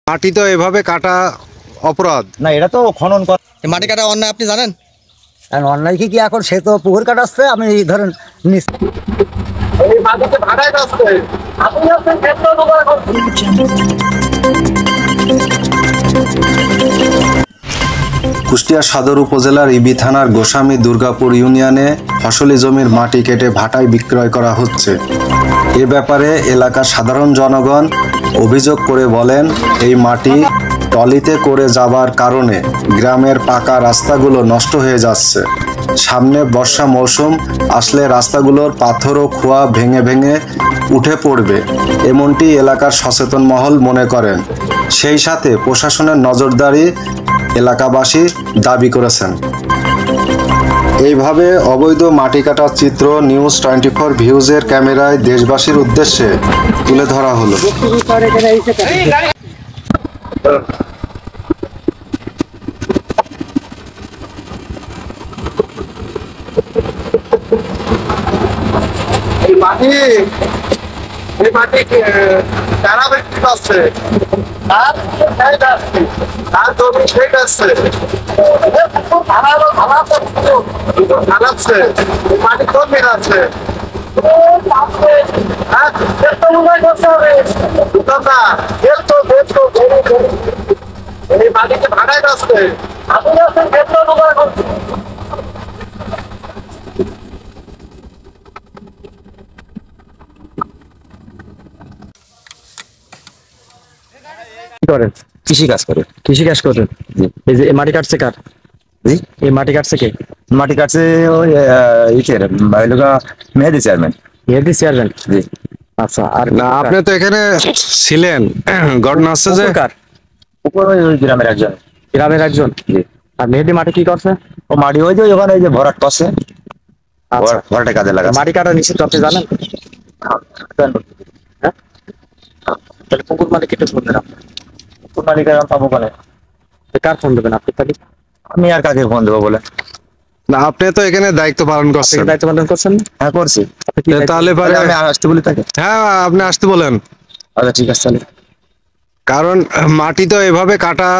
মাটি তো এভাবে কাটা অপরাধ না, এটা তো খনন করা। মাটি কাটা অন্যায় আপনি জানেন? অন্যায় কি এখন সে তো পুকুর কাটাচ্ছে, আমি ধরেন কুষ্টিয়া সদর উপজেলার ইবি থানার গোস্বামী দুর্গাপুর ইউনিয়নে ফসলি জমির মাটি কেটে ভাটায় বিক্রয় করা হচ্ছে। এ ব্যাপারে এলাকার সাধারণ জনগণ অভিযোগ করে বলেন, এই মাটি ট্রলিতে করে যাবার কারণে গ্রামের পাকা রাস্তাগুলো নষ্ট হয়ে যাচ্ছে। সামনে বর্ষা মৌসুম আসলে রাস্তাগুলোর পাথর ও খোয়া ভেঙে ভেঙে উঠে পড়বে, এমনটি এলাকার সচেতন মহল মনে করেন। সেই সাথে প্রশাসনের নজরদারি এলাকাবাসী দাবি করেছেন। এইভাবে অবৈধ মাটি কাটার চিত্র নিউজ 24 ভিউজের ক্যামেরায় দেশবাসীর উদ্দেশ্যে তুলে ধরা হলো। এই মাটি কারা ব্যক্তি আছে, তার জমি ঠিক আছে, মাটি কর্মীর আছে, এই মাটিকে ভাড়ায় আসছে। করেন? কৃষিকাজ করে। কৃষিকাজ করেন? এই যে মাটি কাটছে কার? এই মাটি কাটছে কে? মাটি কাটছে ওই ইটের মেহেদি চেয়ারম্যান। মেহেদি চেয়ারম্যান? জি। আচ্ছা, আর না, আপনি তো এখানে ছিলেন, ঘটনা হচ্ছে যে কার? উপর ওই গ্রামের একজন। গ্রামের একজন? জি। আর মেহেদি মাটি কি করছে? ও মাটি ওই যে ওখানে ওই যে ভরাট করছে, আচ্ছা, ভরাটে কাজে লাগা। মাটি কাটা নিষিদ্ধ আপনি জানেন? হ্যাঁ, তাহলে পুকুর মালিক কেটে ফোন দেন আপনি। পুকুর মালিকের পাবো কোনে? কার ফোন দেবেন আপনি? তাহলে আমি আর কাকে ফোন দেবো বলে? না, আপনি তো এখানে দায়িত্ব পালন করছেন। দায়িত্ব পালন করছেন? হ্যাঁ, করছি। আপনি কি দায়িত্ব- তাহলে পরে আমি আসতে বলি তাকে। হ্যাঁ, আপনি আসতে বলেন। আচ্ছা, ঠিক আছে তাহলে। কারণ মাটি তো এভাবে কাটা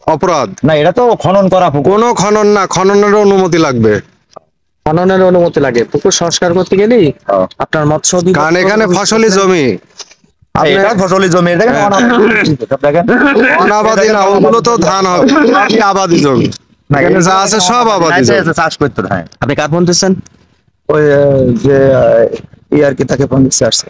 অপরাধ। না, এটা তো খনন করা পুকুর। কোনো খনন না, খননের অনুমতি লাগবে। খননের অনুমতি লাগে? পুকুর সংস্কার করতে গেলেই ও। আপনার মৎস্য কারণ এখানে ফসলি জমি, এটা ফসলি জমি, দেখেন দেখেন অনাবাদি না, ওগুলো তো ধান হবে, বাকি আবাদি জমি। এখানে যা আছে সব আবাদি জমি। চাষ করতে হয়। আপনি কার ফোন দিচ্ছেন? ওই যে ই আর কি তাকে ফোন দিচ্ছে আসছে।